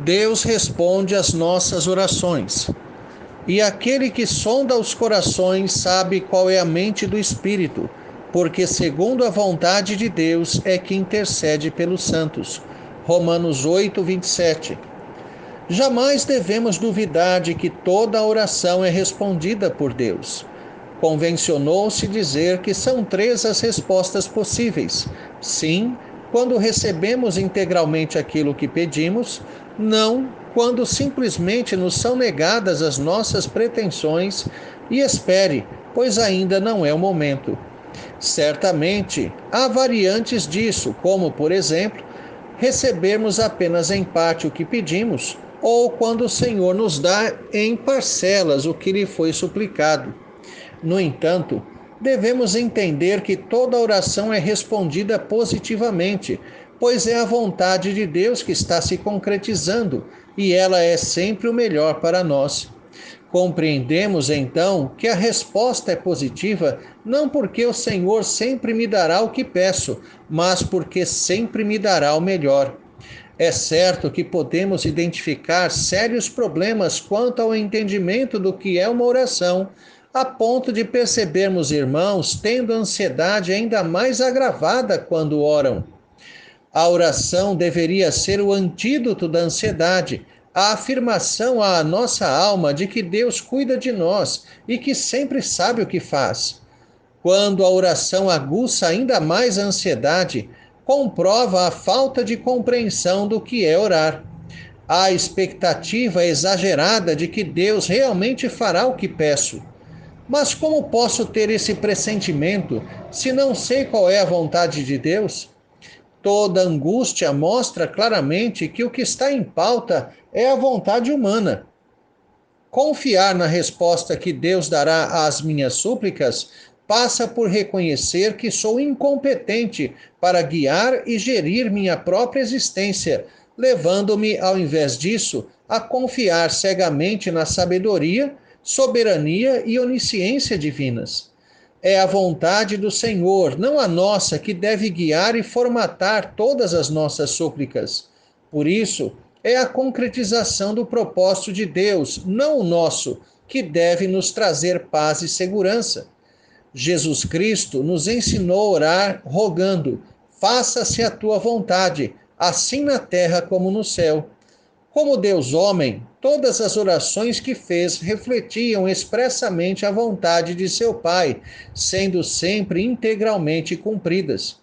Deus responde às nossas orações. E aquele que sonda os corações sabe qual é a mente do Espírito, porque segundo a vontade de Deus é que intercede pelos santos. Romanos 8, 27. Jamais devemos duvidar de que toda oração é respondida por Deus. Convencionou-se dizer que são 3 as respostas possíveis. Sim, quando recebemos integralmente aquilo que pedimos; não, quando simplesmente nos são negadas as nossas pretensões; e espere, pois ainda não é o momento. Certamente, há variantes disso, como, por exemplo, recebermos apenas em parte o que pedimos, ou quando o Senhor nos dá em parcelas o que lhe foi suplicado. No entanto, devemos entender que toda oração é respondida positivamente, pois é a vontade de Deus que está se concretizando, e ela é sempre o melhor para nós. Compreendemos então que a resposta é positiva não porque o Senhor sempre me dará o que peço, mas porque sempre me dará o melhor. É certo que podemos identificar sérios problemas quanto ao entendimento do que é uma oração, a ponto de percebermos irmãos tendo ansiedade ainda mais agravada quando oram. A oração deveria ser o antídoto da ansiedade, a afirmação à nossa alma de que Deus cuida de nós e que sempre sabe o que faz. Quando a oração aguça ainda mais a ansiedade, comprova a falta de compreensão do que é orar. A expectativa exagerada de que Deus realmente fará o que peço. Mas como posso ter esse pressentimento se não sei qual é a vontade de Deus? Toda angústia mostra claramente que o que está em pauta é a vontade humana. Confiar na resposta que Deus dará às minhas súplicas passa por reconhecer que sou incompetente para guiar e gerir minha própria existência, levando-me, ao invés disso, a confiar cegamente na sabedoria, soberania e onisciência divinas. É a vontade do Senhor, não a nossa, que deve guiar e formatar todas as nossas súplicas. Por isso, é a concretização do propósito de Deus, não o nosso, que deve nos trazer paz e segurança. Jesus Cristo nos ensinou a orar rogando: faça-se a tua vontade, assim na terra como no céu. Como Deus homem, todas as orações que fez refletiam expressamente a vontade de seu Pai, sendo sempre integralmente cumpridas.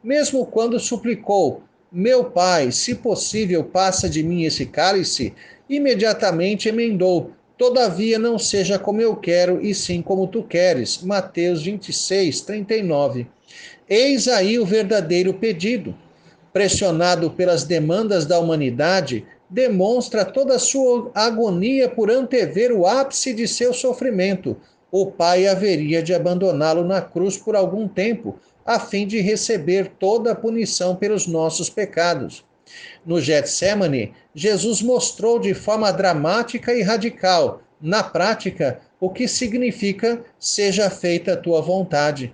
Mesmo quando suplicou: meu Pai, se possível, passa de mim esse cálice, imediatamente emendou: todavia não seja como eu quero, e sim como tu queres. Mateus 26, 39. Eis aí o verdadeiro pedido. Pressionado pelas demandas da humanidade, demonstra toda a sua agonia por antever o ápice de seu sofrimento. O Pai haveria de abandoná-lo na cruz por algum tempo, a fim de receber toda a punição pelos nossos pecados. No Getsemane, Jesus mostrou de forma dramática e radical, na prática, o que significa seja feita a tua vontade.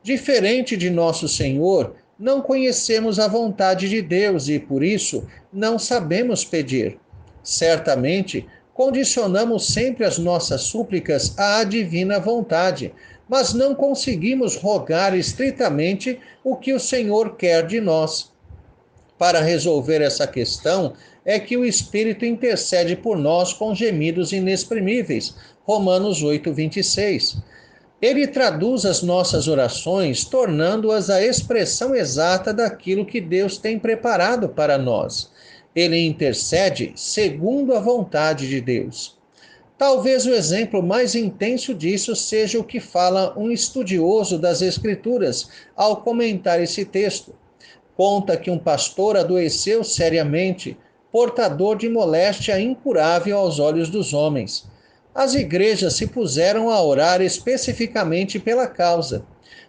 Diferente de nosso Senhor, não conhecemos a vontade de Deus e, por isso, não sabemos pedir. Certamente, condicionamos sempre as nossas súplicas à divina vontade, mas não conseguimos rogar estritamente o que o Senhor quer de nós. Para resolver essa questão, é que o Espírito intercede por nós com gemidos inexprimíveis. Romanos 8, 26. Ele traduz as nossas orações, tornando-as a expressão exata daquilo que Deus tem preparado para nós. Ele intercede segundo a vontade de Deus. Talvez o exemplo mais intenso disso seja o que fala um estudioso das Escrituras ao comentar esse texto. Conta que um pastor adoeceu seriamente, portador de moléstia incurável aos olhos dos homens. As igrejas se puseram a orar especificamente pela causa.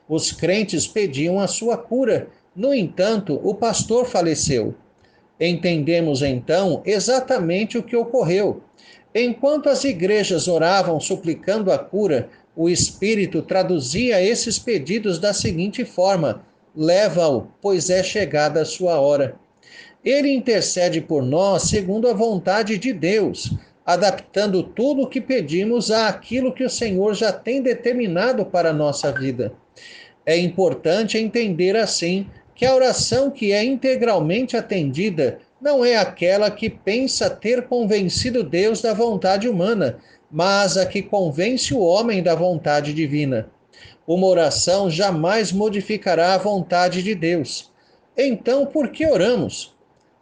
Os crentes pediam a sua cura. No entanto, o pastor faleceu. Entendemos então exatamente o que ocorreu. Enquanto as igrejas oravam suplicando a cura, o Espírito traduzia esses pedidos da seguinte forma: leva-o, pois é chegada a sua hora. Ele intercede por nós segundo a vontade de Deus, adaptando tudo o que pedimos àquilo que o Senhor já tem determinado para a nossa vida. É importante entender assim que a oração que é integralmente atendida não é aquela que pensa ter convencido Deus da vontade humana, mas a que convence o homem da vontade divina. Uma oração jamais modificará a vontade de Deus. Então, por que oramos?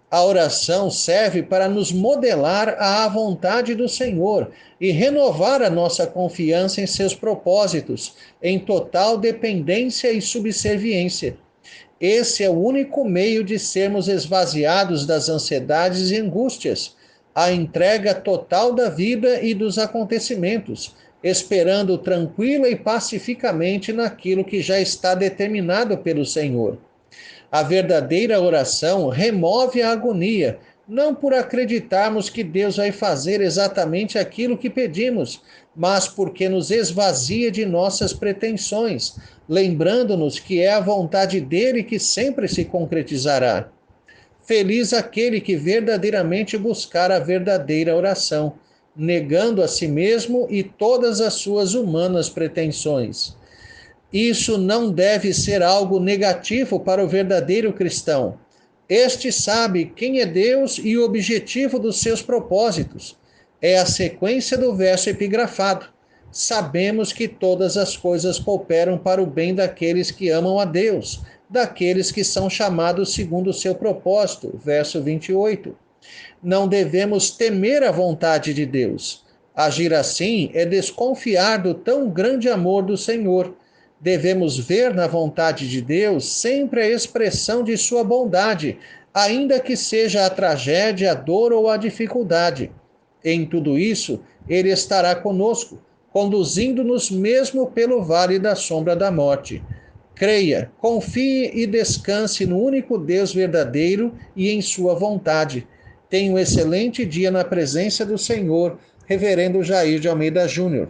A oração serve para nos modelar à vontade do Senhor e renovar a nossa confiança em seus propósitos, em total dependência e subserviência. Esse é o único meio de sermos esvaziados das ansiedades e angústias, a entrega total da vida e dos acontecimentos, esperando tranquila e pacificamente naquilo que já está determinado pelo Senhor. A verdadeira oração remove a agonia, não por acreditarmos que Deus vai fazer exatamente aquilo que pedimos, mas porque nos esvazia de nossas pretensões, lembrando-nos que é a vontade dele que sempre se concretizará. Feliz aquele que verdadeiramente buscar a verdadeira oração, negando a si mesmo e todas as suas humanas pretensões. Isso não deve ser algo negativo para o verdadeiro cristão. Este sabe quem é Deus e o objetivo dos seus propósitos. É a sequência do verso epigrafado. Sabemos que todas as coisas cooperam para o bem daqueles que amam a Deus, daqueles que são chamados segundo o seu propósito. Verso 28. Não devemos temer a vontade de Deus. Agir assim é desconfiar do tão grande amor do Senhor. Devemos ver na vontade de Deus sempre a expressão de sua bondade, ainda que seja a tragédia, a dor ou a dificuldade. Em tudo isso, Ele estará conosco, conduzindo-nos mesmo pelo vale da sombra da morte. Creia, confie e descanse no único Deus verdadeiro e em sua vontade. Tenha um excelente dia na presença do Senhor. Reverendo Jair de Almeida Júnior.